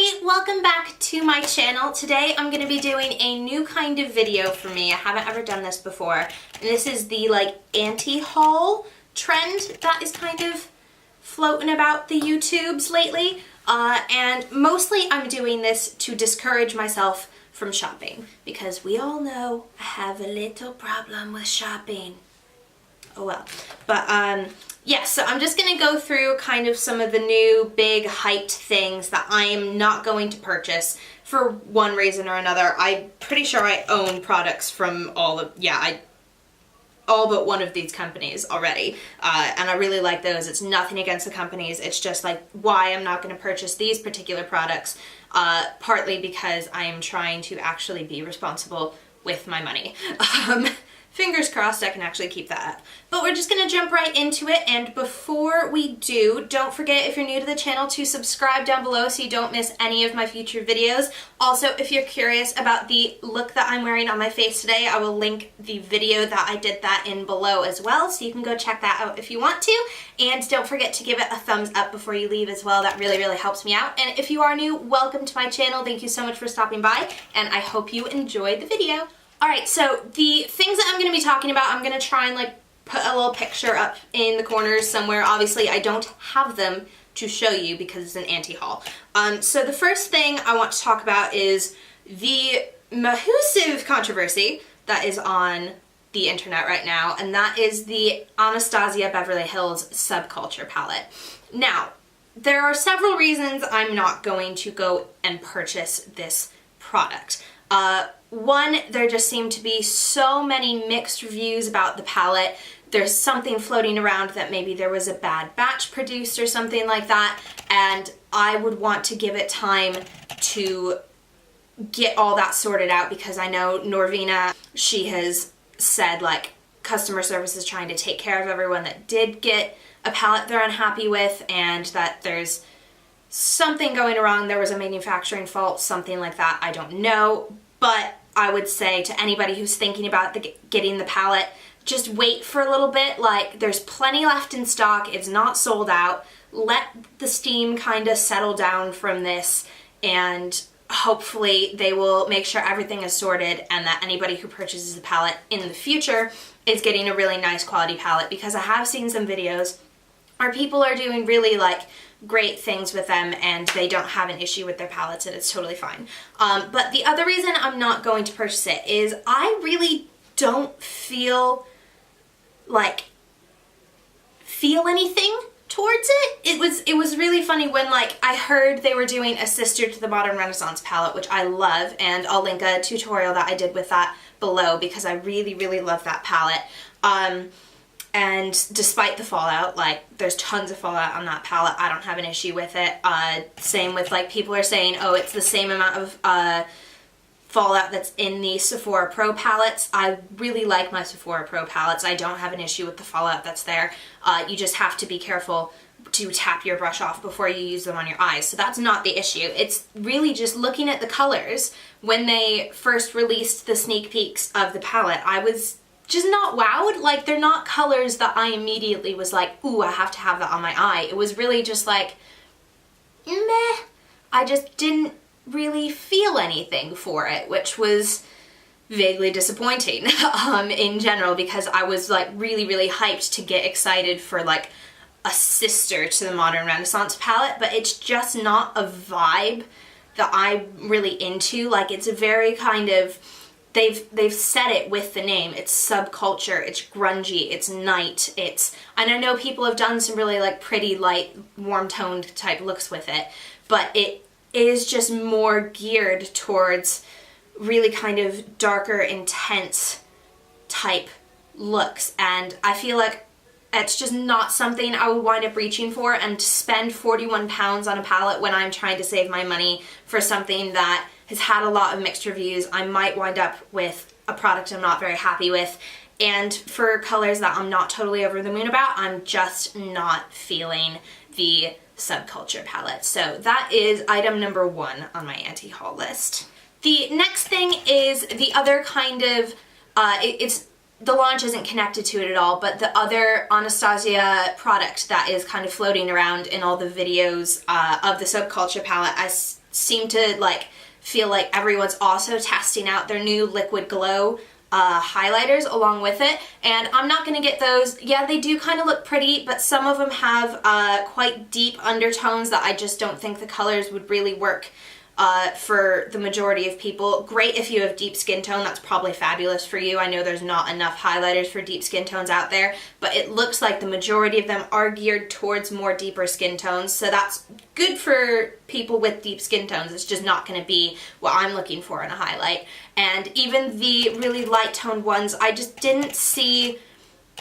everybody, welcome back to my channel. Today I'm going to be doing a new kind of video for me. I haven't ever done this before. And this is the anti-haul trend that is kind of floating about the YouTubes lately. And mostly I'm doing this to discourage myself from shopping because we all know I have a little problem with shopping. Oh well. But yeah, so I'm just going to go through kind of some of the new big hyped things that I am not going to purchase for one reason or another. I'm pretty sure I own products from all but one of these companies already, and I really like those. It's nothing against the companies, it's just why I'm not going to purchase these particular products, partly because I am trying to actually be responsible with my money. Fingers crossed I can actually keep that up. But we're just going to jump right into it, and before we do, don't forget, if you're new to the channel, to subscribe down below so you don't miss any of my future videos. Also, if you're curious about the look that I'm wearing on my face today, I will link the video that I did that in below as well, so you can go check that out if you want to. And don't forget to give it a thumbs up before you leave as well. That really, really helps me out. And if you are new, welcome to my channel. Thank you so much for stopping by, and I hope you enjoyed the video. Alright, so the things that I'm going to be talking about, I'm going to try and put a little picture up in the corners somewhere. Obviously, I don't have them to show you because it's an anti-haul. So the first thing I want to talk about is the massive controversy that is on the internet right now, and that is the Anasazi Beverly Hills Subculture palette. Now, there are several reasons I'm not going to go and purchase this product. One, there just seem to be so many mixed reviews about the palette. There's something floating around that maybe there was a bad batch produced or something like that, and I would want to give it time to get all that sorted out because I know Norvina, she has said customer service is trying to take care of everyone that did get a palette they're unhappy with, and that there's something going wrong. There was a manufacturing fault, something like that. I don't know, but I would say to anybody who's thinking about getting the palette, just wait for a little bit. There's plenty left in stock. It's not sold out. Let the steam kind of settle down from this, and hopefully they will make sure everything is sorted and that anybody who purchases the palette in the future is getting a really nice quality palette, because I have seen some videos where people are doing really great things with them and they don't have an issue with their palettes, and it's totally fine. But the other reason I'm not going to purchase it is I really don't feel anything towards it. It was really funny when I heard they were doing a sister to the Modern Renaissance palette, which I love, and I'll link a tutorial that I did with that below because I really, really love that palette. And despite the fallout, there's tons of fallout on that palette, I don't have an issue with it. Same with people are saying, oh, it's the same amount of fallout that's in the Sephora Pro palettes. I really like my Sephora Pro palettes. I don't have an issue with the fallout that's there. You just have to be careful to tap your brush off before you use them on your eyes. So that's not the issue. It's really just looking at the colors. When they first released the sneak peeks of the palette, I was just not wowed. They're not colors that I immediately was ooh, I have to have that on my eye. It was really just meh. I just didn't really feel anything for it, which was vaguely disappointing in general, because I was really, really hyped to get excited for a sister to the Modern Renaissance palette, but it's just not a vibe that I'm really into. It's a very kind of, They've said it with the name. It's subculture, it's grungy, it's night, and I know people have done some really pretty light, warm-toned type looks with it, but it is just more geared towards really kind of darker, intense type looks, and I feel it's just not something I would wind up reaching for, and to spend £41 on a palette when I'm trying to save my money for something that has had a lot of mixed reviews, I might wind up with a product I'm not very happy with, and for colors that I'm not totally over the moon about, I'm just not feeling the Subculture palette. So that is item number 1 on my anti-haul list. The next thing is the other kind of, it's the launch isn't connected to it at all, but the other Anastasia product that is kind of floating around in all the videos of the Subculture palette, I seem to like feel like everyone's also testing out their new Liquid Glow highlighters along with it, and I'm not gonna get those. Yeah, they do kind of look pretty, but some of them have quite deep undertones that I just don't think the colors would really work for the majority of people. Great if you have deep skin tone, that's probably fabulous for you. I know there's not enough highlighters for deep skin tones out there, but it looks like the majority of them are geared towards more deeper skin tones, so that's good for people with deep skin tones. It's just not going to be what I'm looking for in a highlight. And even the really light toned ones, I just didn't see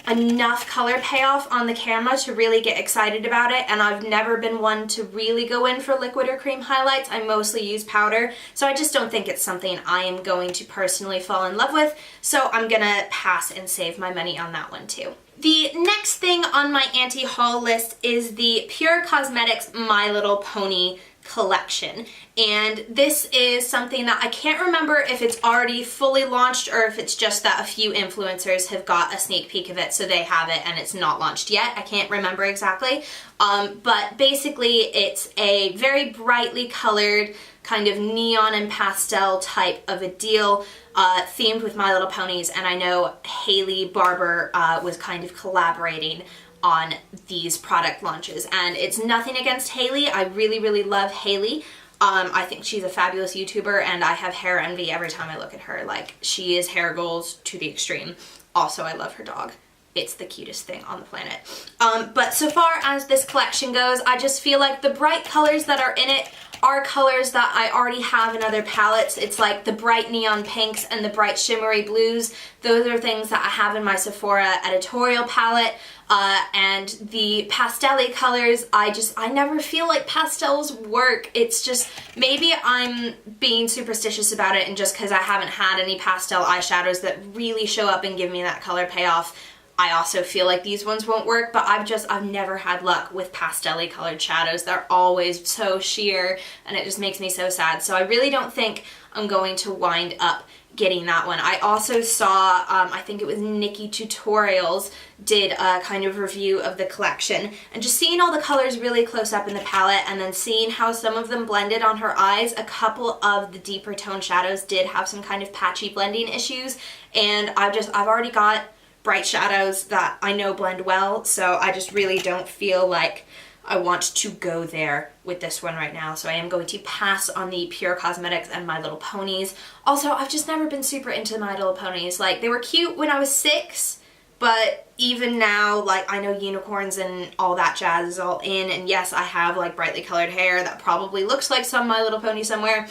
enough color payoff on the camera to really get excited about it, and I've never been one to really go in for liquid or cream highlights. I mostly use powder, so I just don't think it's something I am going to personally fall in love with, so I'm gonna pass and save my money on that one too. The next thing on my anti-haul list is the Pure Cosmetics My Little Pony collection, and this is something that I can't remember if it's already fully launched or if it's just that a few influencers have got a sneak peek of it, so they have it and it's not launched yet. I can't remember exactly, but basically it's a very brightly colored kind of neon and pastel type of a deal, themed with My Little Ponies, and I know Haley Barber was kind of collaborating on these product launches, and it's nothing against Haley. I really, really love Haley. I think she's a fabulous YouTuber, and I have hair envy every time I look at her. Like, she is hair goals to the extreme. Also, I love her dog. It's the cutest thing on the planet. But so far as this collection goes, I just feel like the bright colors that are in it are colors that I already have in other palettes. It's like the bright neon pinks and the bright shimmery blues. Those are things that I have in my Sephora editorial palette. And the pastel-y colors, I never feel like pastels work. It's just, maybe I'm being superstitious about it, and just because I haven't had any pastel eyeshadows that really show up and give me that color payoff, I also feel like these ones won't work, but I've never had luck with pastel-y colored shadows. They're always so sheer, and it just makes me so sad. So I really don't think I'm going to wind up getting that one. I also saw, I think it was Nikki Tutorials did a kind of review of the collection, and just seeing all the colors really close up in the palette, and then seeing how some of them blended on her eyes. A couple of the deeper tone shadows did have some kind of patchy blending issues, and I've already got bright shadows that I know blend well, so I just really don't feel like I want to go there with this one right now, so I am going to pass on the Pure Cosmetics and My Little Ponies. Also, I've just never been super into My Little Ponies. Like, they were cute when I was 6, but even now, like, I know unicorns and all that jazz is all in, and yes, I have like brightly colored hair that probably looks like some My Little Pony somewhere.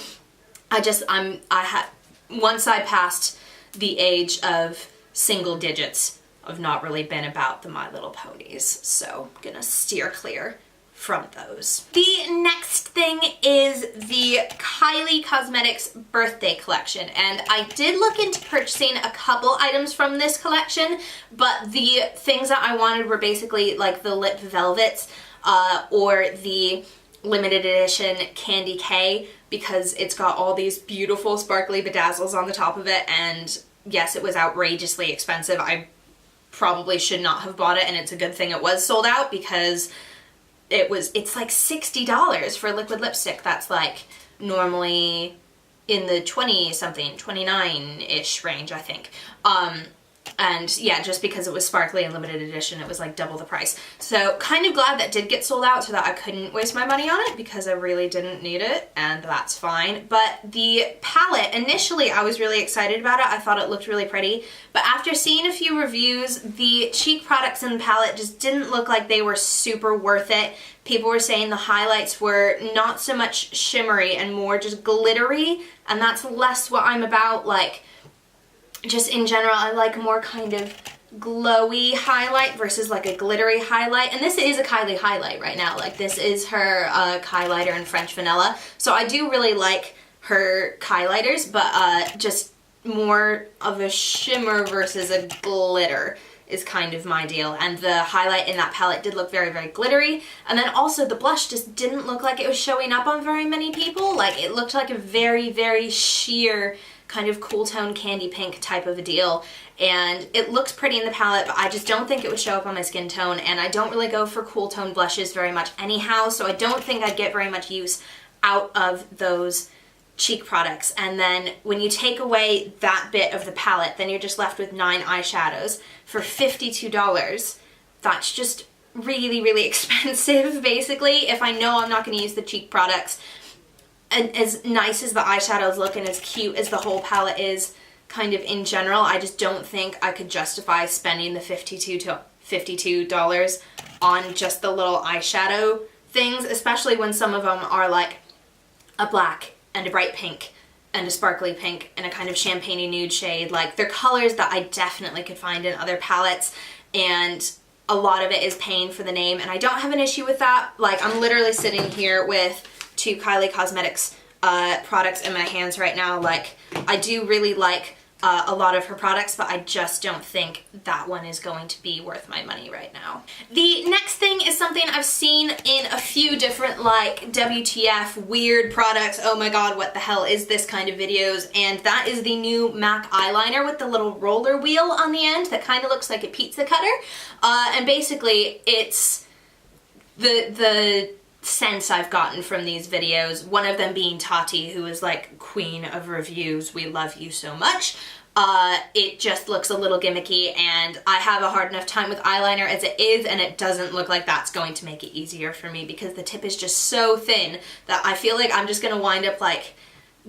Once I passed the age of single digits, I've not really been about the My Little Ponies, so I'm gonna steer clear from those. The next thing is the Kylie Cosmetics birthday collection, and I did look into purchasing a couple items from this collection, but the things that I wanted were basically like the lip velvets or the limited edition Candy K, because it's got all these beautiful sparkly bedazzles on the top of it, and yes, it was outrageously expensive. I probably should not have bought it, and it's a good thing it was sold out, because it's like $60 for liquid lipstick. That's like normally in the 20-something, 29-ish range, I think. And yeah, just because it was sparkly and limited edition, it was like double the price. So kind of glad that did get sold out so that I couldn't waste my money on it, because I really didn't need it, and that's fine. But the palette, initially I was really excited about it. I thought it looked really pretty, but after seeing a few reviews, the cheek products in the palette just didn't look like they were super worth it. People were saying the highlights were not so much shimmery and more just glittery, and that's less what I'm about. Like, just in general, I like more kind of glowy highlight versus like a glittery highlight. And this is a Kylie highlight right now. Like, this is her Kylighter in French Vanilla. So I do really like her Kylighters, but just more of a shimmer versus a glitter is kind of my deal. And the highlight in that palette did look very, very glittery. And then also the blush just didn't look like it was showing up on very many people. Like, it looked like a very, very sheer kind of cool tone candy pink type of a deal. And it looks pretty in the palette, but I just don't think it would show up on my skin tone. And I don't really go for cool tone blushes very much anyhow, so I don't think I'd get very much use out of those cheek products. And then when you take away that bit of the palette, then you're just left with 9 eyeshadows for $52. That's just really, really expensive, basically. If I know I'm not going to use the cheek products, and as nice as the eyeshadows look and as cute as the whole palette is kind of in general, I just don't think I could justify spending the $52 on just the little eyeshadow things, especially when some of them are like a black and a bright pink and a sparkly pink and a kind of champagne nude shade. Like, they're colors that I definitely could find in other palettes, and a lot of it is paying for the name, and I don't have an issue with that. Like, I'm literally sitting here with 2 Kylie Cosmetics products in my hands right now. Like, I do really like a lot of her products, but I just don't think that one is going to be worth my money right now. The next thing is something I've seen in a few different, like, WTF weird products, oh my god, what the hell is this kind of videos, and that is the new MAC eyeliner with the little roller wheel on the end that kind of looks like a pizza cutter. And basically it's the sense I've gotten from these videos, one of them being Tati, who is like queen of reviews, we love you so much. It just looks a little gimmicky, and I have a hard enough time with eyeliner as it is, and it doesn't look like that's going to make it easier for me because the tip is just so thin that I feel like I'm just gonna wind up like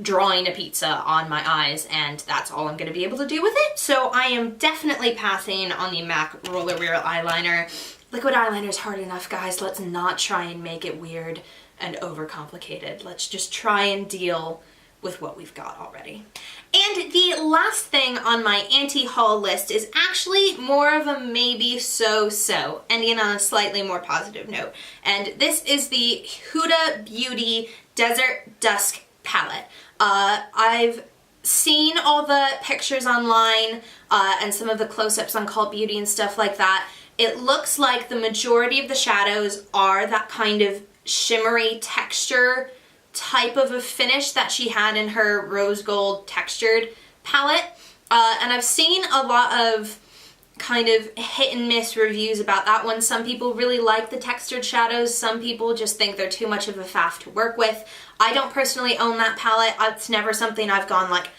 drawing a pizza on my eyes, and that's all I'm gonna be able to do with it. So I am definitely passing on the MAC Roller Eyeliner. Liquid eyeliner is hard enough, guys. Let's not try and make it weird and overcomplicated. Let's just try and deal with what we've got already. And the last thing on my anti-haul list is actually more of a maybe so-so, ending on a slightly more positive note. And this is the Coty Beauty Desert Dusk Palette. I've seen all the pictures online and some of the close-ups on Coty Beauty and stuff like that. It looks like the majority of the shadows are that kind of shimmery texture type of a finish that she had in her rose gold textured palette. And I've seen a lot of kind of hit and miss reviews about that one. Some people really like the textured shadows. Some people just think they're too much of a faff to work with. I don't personally own that palette. It's never something I've gone like,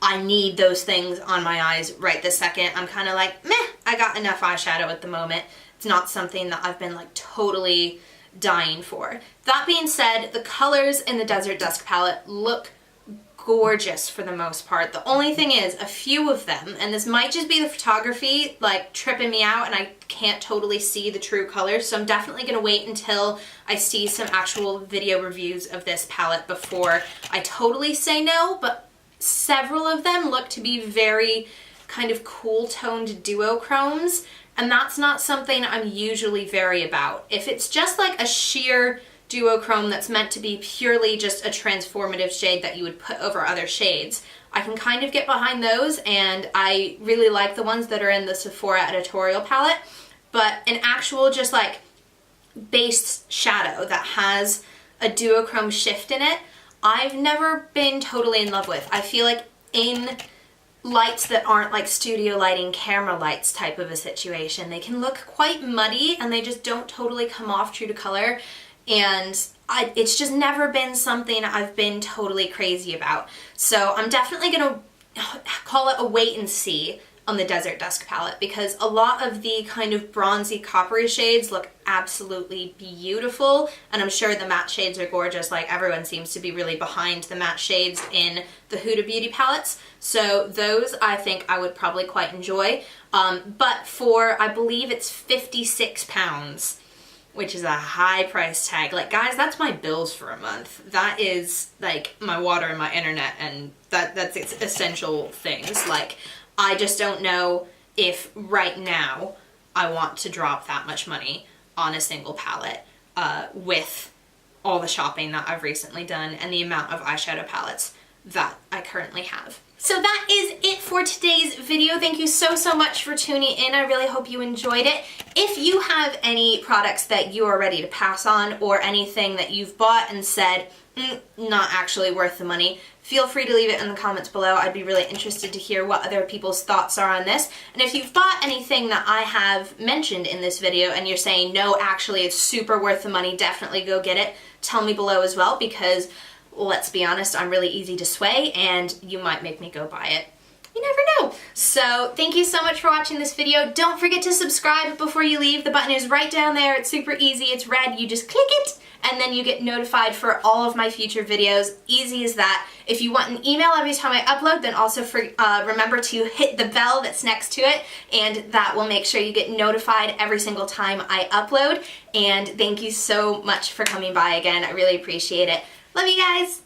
I need those things on my eyes right this second. I'm kind of like, meh, I got enough eyeshadow at the moment. It's not something that I've been like totally dying for. That being said, the colors in the Desert Dusk palette look gorgeous for the most part. The only thing is, a few of them, and this might just be the photography like tripping me out and I can't totally see the true colors, so I'm definitely going to wait until I see some actual video reviews of this palette before I totally say no, but several of them look to be very kind of cool toned duochromes, and that's not something I'm usually very about. If it's just like a sheer duochrome that's meant to be purely just a transformative shade that you would put over other shades, I can kind of get behind those, and I really like the ones that are in the Sephora editorial palette. But an actual just like base shadow that has a duochrome shift in it, I've never been totally in love with. I feel like in lights that aren't like studio lighting, camera lights type of a situation, they can look quite muddy and they just don't totally come off true to color. And it's just never been something I've been totally crazy about. So I'm definitely gonna call it a wait and see on the Desert Dusk palette, because a lot of the kind of bronzy coppery shades look absolutely beautiful, and I'm sure the matte shades are gorgeous. Like, everyone seems to be really behind the matte shades in the Huda Beauty palettes, so those I think I would probably quite enjoy. But for, I believe it's £56, which is a high price tag. Like, guys, that's my bills for a month. That is like my water and my internet, and that's essential things. Like, I just don't know if right now I want to drop that much money on a single palette with all the shopping that I've recently done and the amount of eyeshadow palettes that I currently have. So that is it for today's video. Thank you so much for tuning in. I really hope you enjoyed it. If you have any products that you are ready to pass on, or anything that you've bought and said, not actually worth the money, feel free to leave it in the comments below. I'd be really interested to hear what other people's thoughts are on this. And if you've bought anything that I have mentioned in this video and you're saying, no, actually it's super worth the money, definitely go get it, tell me below as well, because let's be honest, I'm really easy to sway and you might make me go buy it. You never know. So thank you so much for watching this video. Don't forget to subscribe before you leave. The button is right down there. It's super easy. It's red. You just click it and then you get notified for all of my future videos. Easy as that. If you want an email every time I upload, then also remember to hit the bell that's next to it, and that will make sure you get notified every single time I upload. And thank you so much for coming by again. I really appreciate it. Love you guys!